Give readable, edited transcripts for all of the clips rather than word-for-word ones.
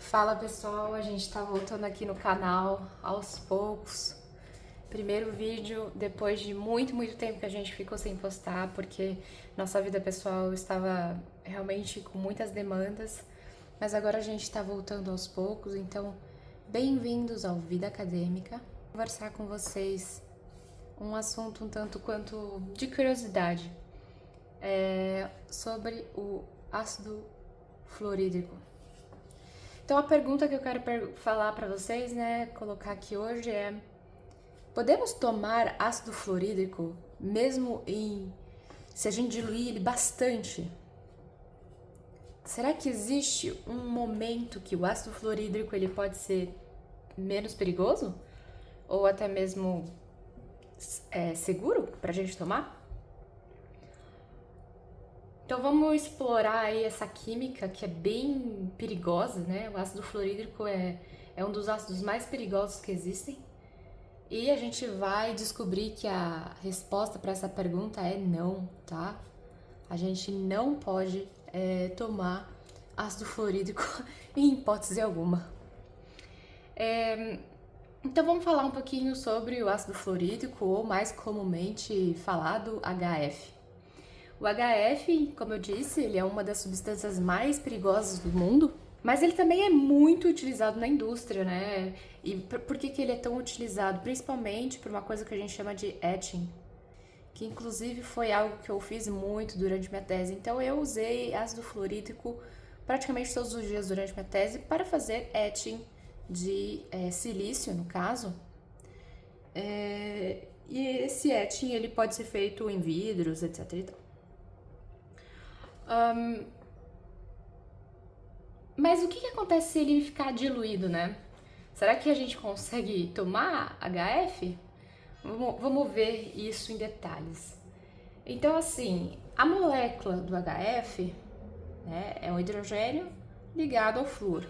Fala pessoal, a gente tá voltando aqui no canal aos poucos. Primeiro vídeo depois de muito tempo que a gente ficou sem postar, porque nossa vida pessoal estava realmente com muitas demandas, mas agora a gente tá voltando aos poucos, então bem-vindos ao Vida Acadêmica. Vou conversar com vocês um assunto um tanto quanto de curiosidade, sobre o ácido fluorídrico. Então a pergunta que eu quero falar para vocês, né, colocar aqui hoje é: podemos tomar ácido fluorídrico mesmo se a gente diluir ele bastante? Será que existe um momento que o ácido fluorídrico ele pode ser menos perigoso ou até mesmo seguro para a gente tomar? Então vamos explorar aí essa química que é bem perigosa, né? O ácido fluorídrico é um dos ácidos mais perigosos que existem. E a gente vai descobrir que a resposta para essa pergunta é não, tá? A gente não pode tomar ácido fluorídrico em hipótese alguma. Então vamos falar um pouquinho sobre o ácido fluorídrico, ou mais comumente falado, HF. O HF, como eu disse, ele é uma das substâncias mais perigosas do mundo, mas ele também é muito utilizado na indústria, né? E por que ele é tão utilizado? Principalmente por uma coisa que a gente chama de etching, que inclusive foi algo que eu fiz muito durante minha tese. Então eu usei ácido fluorídrico praticamente todos os dias durante minha tese para fazer etching de silício, no caso. E esse etching ele pode ser feito em vidros, etc. e tal. Mas o que acontece se ele ficar diluído, né? Será que a gente consegue tomar HF? Vamos ver isso em detalhes. Então, assim, a molécula do HF, né, é um hidrogênio ligado ao flúor,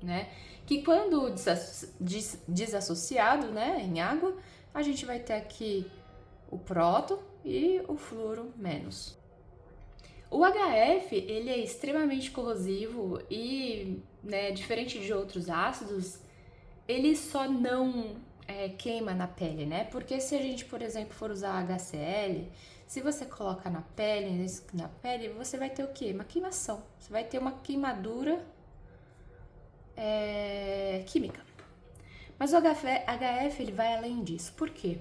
né? Que quando desassociado, né, em água, a gente vai ter aqui o próton e o fluoro menos. O HF, ele é extremamente corrosivo e, né, diferente de outros ácidos, ele só não queima na pele, né? Porque se a gente, por exemplo, for usar HCl, se você coloca na pele, você vai ter o quê? Uma queimação. Você vai ter uma queimadura química. Mas o HF, ele vai além disso. Por quê?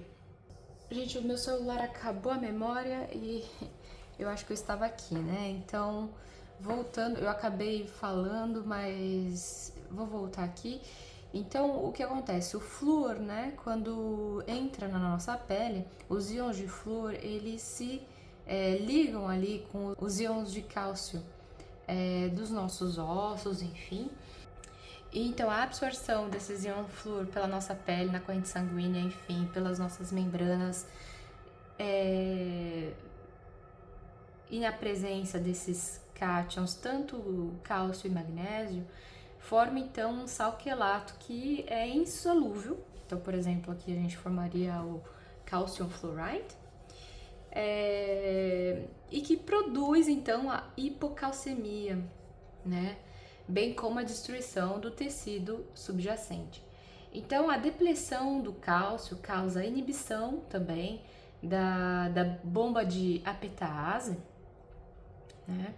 Gente, o meu celular acabou a memória e eu acho que eu estava aqui, né? Então, voltando, eu acabei falando, mas vou voltar aqui. Então, o que acontece? O flúor, né? Quando entra na nossa pele, os íons de flúor, eles se ligam ali com os íons de cálcio dos nossos ossos, enfim. E, então, a absorção desses íons flúor pela nossa pele, na corrente sanguínea, enfim, pelas nossas membranas, e na presença desses cátions, tanto cálcio e magnésio, forma então um sal quelato que é insolúvel. Então, por exemplo, aqui a gente formaria o calcium fluoride, e que produz então a hipocalcemia, né? Bem como a destruição do tecido subjacente. Então, a depleção do cálcio causa inibição também da bomba de apetase, né?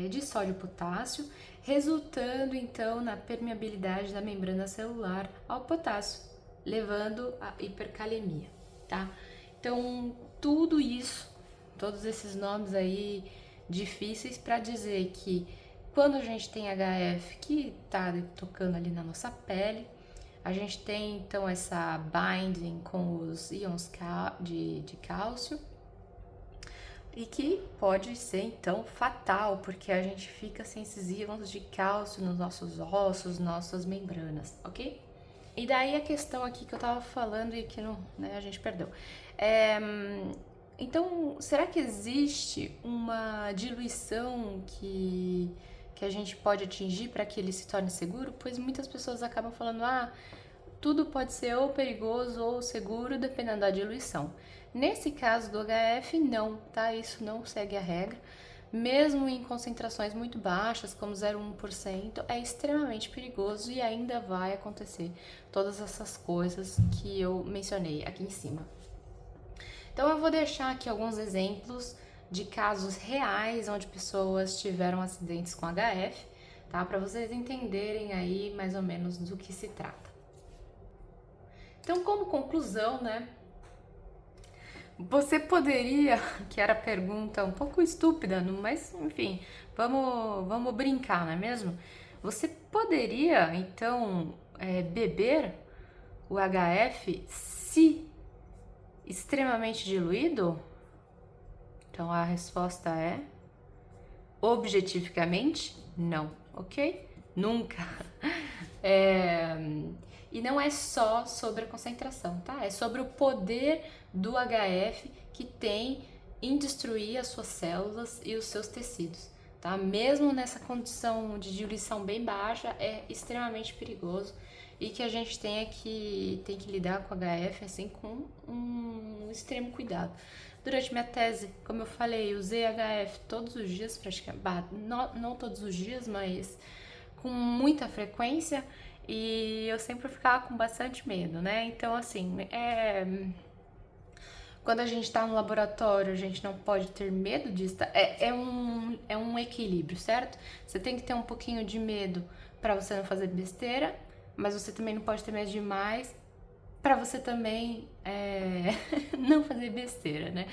De sódio e potássio, resultando então na permeabilidade da membrana celular ao potássio, levando à hipercalemia, tá? Então, tudo isso, todos esses nomes aí difíceis para dizer que quando a gente tem HF que tá tocando ali na nossa pele, a gente tem então essa binding com os íons de cálcio, e que pode ser então fatal, porque a gente fica sem esses íons de cálcio nos nossos ossos, nossas membranas, ok? E daí a questão aqui que eu tava falando e que não, né, a gente perdeu. Então, será que existe uma diluição que a gente pode atingir para que ele se torne seguro? Pois muitas pessoas acabam falando, tudo pode ser ou perigoso ou seguro, dependendo da diluição. Nesse caso do HF, não, tá? Isso não segue a regra, mesmo em concentrações muito baixas, como 0,1%, é extremamente perigoso e ainda vai acontecer todas essas coisas que eu mencionei aqui em cima. Então eu vou deixar aqui alguns exemplos de casos reais onde pessoas tiveram acidentes com HF, tá? Para vocês entenderem aí mais ou menos do que se trata. Então, como conclusão, né? Você poderia, que era a pergunta um pouco estúpida, mas enfim, vamos brincar, não é mesmo? Você poderia, então, beber o HF se extremamente diluído? Então a resposta é objetificamente não, ok? Nunca. E não é só sobre a concentração, tá? É sobre o poder do HF que tem em destruir as suas células e os seus tecidos, tá? Mesmo nessa condição de diluição bem baixa, é extremamente perigoso e que a gente tem que lidar com HF assim com um extremo cuidado. Durante minha tese, como eu falei, usei HF todos os dias, praticamente, não todos os dias, mas com muita frequência, e eu sempre ficava com bastante medo, né? Então, assim, quando a gente tá no laboratório, a gente não pode ter medo disso. É um equilíbrio, certo? Você tem que ter um pouquinho de medo para você não fazer besteira, mas você também não pode ter medo demais para você também não fazer besteira, né?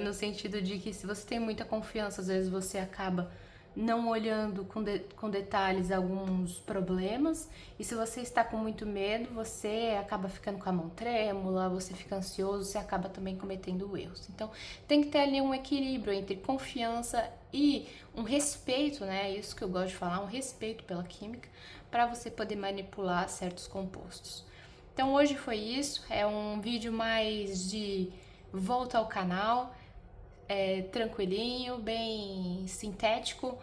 No sentido de que se você tem muita confiança, às vezes você acaba não olhando com detalhes alguns problemas, e se você está com muito medo, você acaba ficando com a mão trêmula, você fica ansioso, você acaba também cometendo erros. Então, tem que ter ali um equilíbrio entre confiança e um respeito, né? Isso que eu gosto de falar, um respeito pela química, para você poder manipular certos compostos. Então hoje foi isso, é um vídeo mais de volta ao canal, tranquilinho, bem sintético,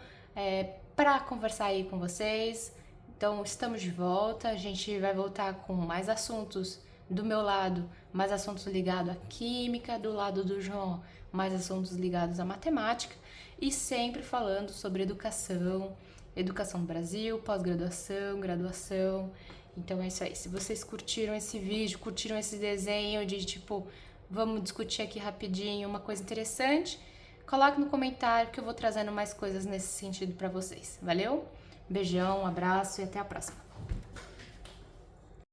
para conversar aí com vocês. Então estamos de volta, a gente vai voltar com mais assuntos do meu lado, mais assuntos ligados à química, do lado do João, mais assuntos ligados à matemática, e sempre falando sobre educação no Brasil, pós-graduação, graduação. Então é isso aí. Se vocês curtiram esse vídeo, curtiram esse desenho de tipo, vamos discutir aqui rapidinho uma coisa interessante, coloque no comentário que eu vou trazendo mais coisas nesse sentido para vocês. Valeu? Beijão, um abraço e até a próxima.